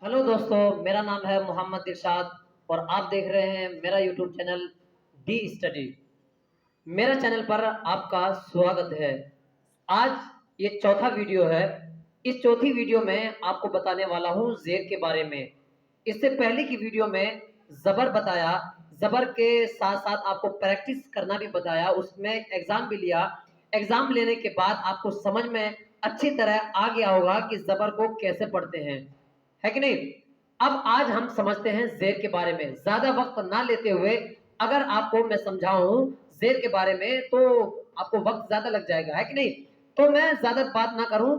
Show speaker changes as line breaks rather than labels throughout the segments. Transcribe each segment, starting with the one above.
Hello दोस्तों, मेरा नाम है मोहम्मद दिलशाद और आप देख रहे हैं मेरा यूट्यूब चैनल डी स्टडी। मेरा चैनल पर आपका स्वागत है। आज ये चौथा वीडियो है। इस चौथी वीडियो में आपको बताने वाला हूँ ज़ेर के बारे में। इससे पहले की वीडियो में ज़बर बताया, ज़बर के साथ साथ आपको प्रैक्टिस करना भी बताया, उसमें एग्ज़ाम भी लिया। एग्ज़ाम लेने के बाद आपको समझ में अच्छी तरह आ गया होगा कि ज़बर को कैसे पढ़ते हैं, है कि नहीं। अब आज हम समझते हैं ज़ेर के बारे में। ज्यादा वक्त ना लेते हुए अगर आपको मैं समझाऊं ज़ेर के बारे में तो आपको वक्त ज्यादा लग जाएगा, है कि नहीं। तो मैं ज्यादा बात ना करूं,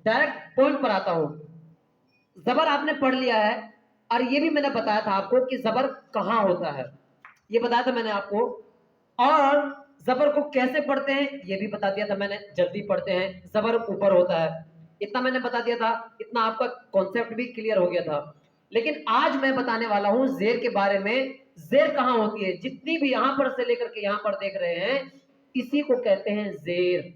डायरेक्ट पॉइंट पर आता हूं। जबर आपने पढ़ लिया है और ये भी मैंने बताया था आपको कि जबर कहाँ होता है, ये बताया था मैंने आपको। और जबर को कैसे पढ़ते हैं ये भी बता दिया था मैंने। जल्दी पढ़ते हैं, जबर ऊपर होता है, इतना मैंने बता दिया था। इतना आपका कॉन्सेप्ट भी क्लियर हो गया था। लेकिन आज मैं बताने वाला हूं ज़ेर के बारे में। ज़ेर कहाँ होती है, जितनी भी यहां पर से लेकर के यहां पर देख रहे हैं, इसी को कहते हैं ज़ेर।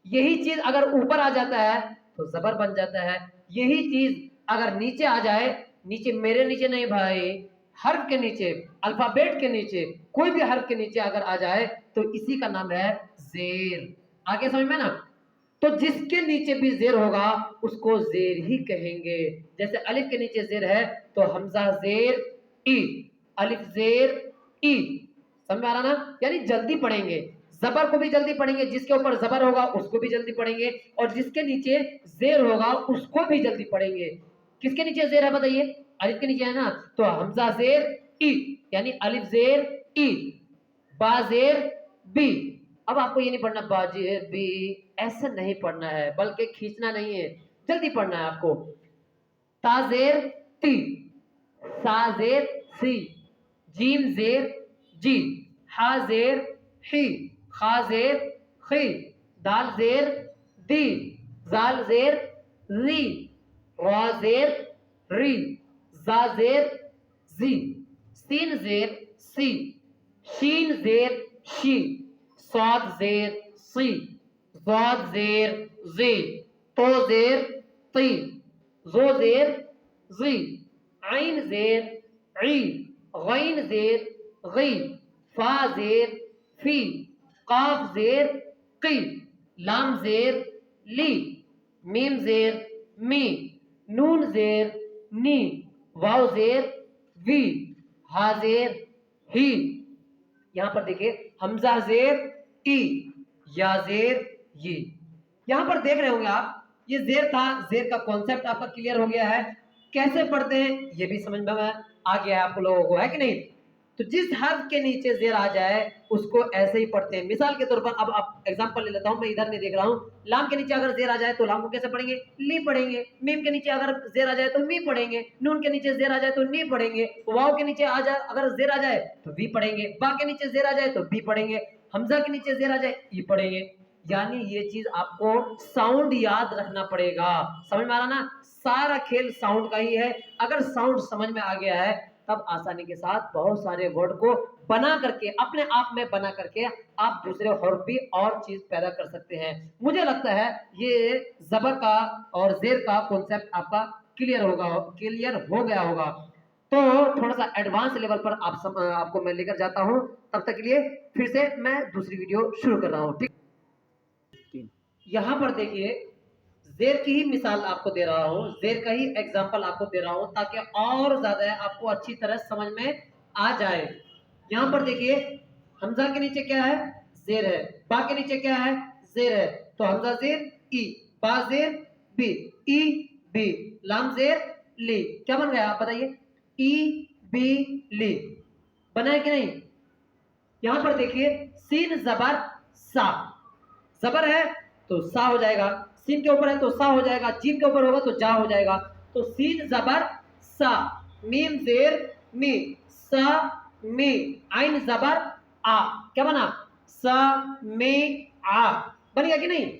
यही चीज अगर ऊपर आ जाता है तो जबर बन जाता है। यही चीज अगर नीचे आ जाए, नीचे मेरे नीचे नहीं भाई, हर्फ के नीचे, अल्फाबेट के नीचे, कोई भी हर्फ के नीचे अगर आ जाए तो इसी का नाम है ज़ेर। आगे समझ में ना। तो जिसके नीचे भी ज़ेर होगा उसको ज़ेर ही कहेंगे। जैसे अलिफ के नीचे ज़ेर है तो हमजा ज़ेर ई, अलिफ ज़ेर ई। समझ में आ रहा ना। यानी जल्दी पढ़ेंगे, जबर को भी जल्दी पढ़ेंगे, जिसके ऊपर जबर होगा उसको भी जल्दी पढ़ेंगे, और जिसके नीचे ज़ेर होगा उसको भी जल्दी पढ़ेंगे। किसके नीचे ज़ेर है बताइए, अलिफ के नीचे है ना, तो हमजा ज़ेर ई, यानी अलिफ ज़ेर ई, बा ज़ेर बी। अब आपको ये नहीं पढ़ना बा ज़ेर बी, ऐसे नहीं पढ़ना है, बल्कि खींचना नहीं है, जल्दी पढ़ना है आपको। ता ज़ेर ती, सा ज़ेर सी, जीम ज़ेर जी, हा ज़ेर ही, खा ज़ेर खी, दाल ज़ेर दी, जाल ज़ेर री, रा ज़ेर री, जा ज़ेर जी, सीन ज़ेर सी, शीन ज़ेर शी, स्वाद ज़ेर सी, ज़ाद ज़ेर ज़ी, तो ज़ेर ती, ज़ो ज़ेर ज़ी, आइन ज़ेर ई, गैन ज़ेर गई, फा ज़ेर फी, काफ ज़ेर की, लाम ज़ेर ली, मीम ज़ेर मी, नून ज़ेर नी, वाव ज़ेर वी, हा ज़ेर ही। यहां पर देखिए हमजा ज़ेर ई, या ज़ेर ये। यहां पर देख रहे होंगे आप, ये ज़ेर था। ज़ेर का कॉन्सेप्ट आपका क्लियर हो गया है, कैसे पढ़ते हैं ये भी समझ में आ गया है आप लोगों को, है कि नहीं। तो जिस हर्फ के नीचे ज़ेर आ जाए उसको ऐसे ही पढ़ते हैं। मिसाल के तौर पर अब आप एग्जांपल ले लेता हूं, मैं इधर नहीं देख रहा हूं। लाम के नीचे अगर ज़ेर आ जाए तो लाम को कैसे पढ़ेंगे, ली पढ़ेंगे। मीम के नीचे अगर ज़ेर आ जाए तो मी पढ़ेंगे। नून के नीचे ज़ेर आ जाए तो नी पढ़ेंगे। वाव के नीचे आ जाए अगर ज़ेर आ जाए तो वी पढ़ेंगे। बा के नीचे ज़ेर आ जाए तो बी पढ़ेंगे। हमजा के नीचे ज़ेर आ जाए ई पढ़ेंगे। यानी ये चीज आपको साउंड याद रखना पड़ेगा। समझ में आ रहा ना, सारा खेल साउंड का ही है। अगर साउंड समझ में आ गया है तब आसानी के साथ बहुत सारे वर्ड को बना करके, अपने आप में बना करके आप दूसरे हर्फ भी और चीज पैदा कर सकते हैं। मुझे लगता है ये जबर का और जेर का कॉन्सेप्ट आपका क्लियर हो गया होगा। तो थोड़ा सा एडवांस लेवल पर आपको मैं लेकर जाता हूं। तब तक के लिए फिर से मैं दूसरी वीडियो शुरू कर रहा हूं, ठीक। यहां पर देखिए जेर की ही मिसाल आपको दे रहा हूं, जेर का ही एग्जांपल आपको दे रहा हूं ताकि और ज्यादा आपको अच्छी तरह समझ में आ जाए। यहां पर देखिए हमजा के नीचे क्या है, जेर है। बा के नीचे क्या है, जेर है। तो हमजा जेर ई, बा जेर बी, ई बी, लाम जेर ली। क्या बन गया आप बताइए, ई बी ली। बना है कि नहीं। यहां पर देखिए सीन जबर सा, जबर है तो सा हो जाएगा, सीन के ऊपर है तो सा हो जाएगा, जीम के ऊपर होगा तो जा हो जाएगा। तो सीन जबर सा, मीम जेर मी, सा मी, आइन जबर आ। क्या बना, सा मी आ। बन गया कि नहीं।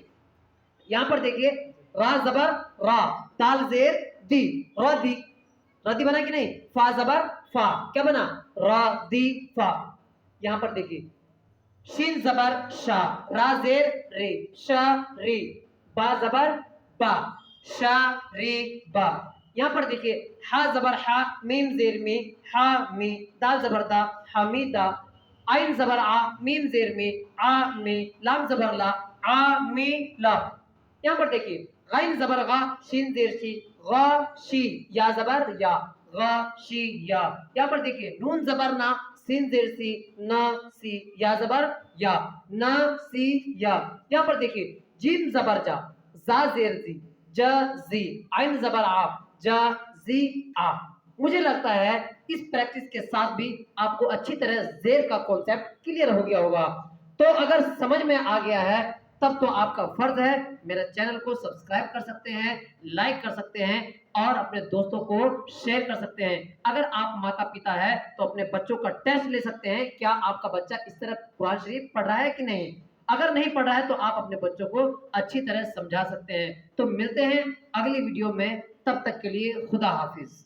यहां पर देखिए रा जबर रा, दाल जेर दी, रा दी, रदी बना कि नहीं। फा जबर फा, क्या बना, रा दी फा। यहां पर देखिए शीन जबर शा, रा जेर रे, शा री, बा जबर बा, शा री बा। यहाँ पर देखिए हा जबर हा, मीम जेर मी, हा मी, दाल जबर दा, हमीदा, आइन जबर आ, मीम जेर मी, आ मी, लाम जबर ला, आ मी ला। यहाँ पर देखिए गाइन जबर गा, शीन जेर शी, गा शी, या जबर या, गा शी या। यहाँ पर देखिए नून जबर ना, सीन जेर सी, ना सी, या जबर या, ना सी या। यहाँ पर देखिए जीम जबर जा जेर जी, ज जी, आइन जबर आ, जा जी आ। मुझे लगता है इस प्रैक्टिस के साथ भी आपको अच्छी तरह जेर का कॉन्सेप्ट क्लियर हो गया होगा। तो अगर समझ में आ गया है तब तो आपका फर्ज है मेरे चैनल को सब्सक्राइब कर सकते हैं, लाइक कर सकते हैं और अपने दोस्तों को शेयर कर सकते हैं। अगर आप माता पिता है तो अपने बच्चों का टेस्ट ले सकते हैं, क्या आपका बच्चा इस तरह कुरान शरीफ पढ़ रहा है कि नहीं। अगर नहीं पढ़ रहा है तो आप अपने बच्चों को अच्छी तरह समझा सकते हैं। तो मिलते हैं अगली वीडियो में, तब तक के लिए खुदा हाफिज।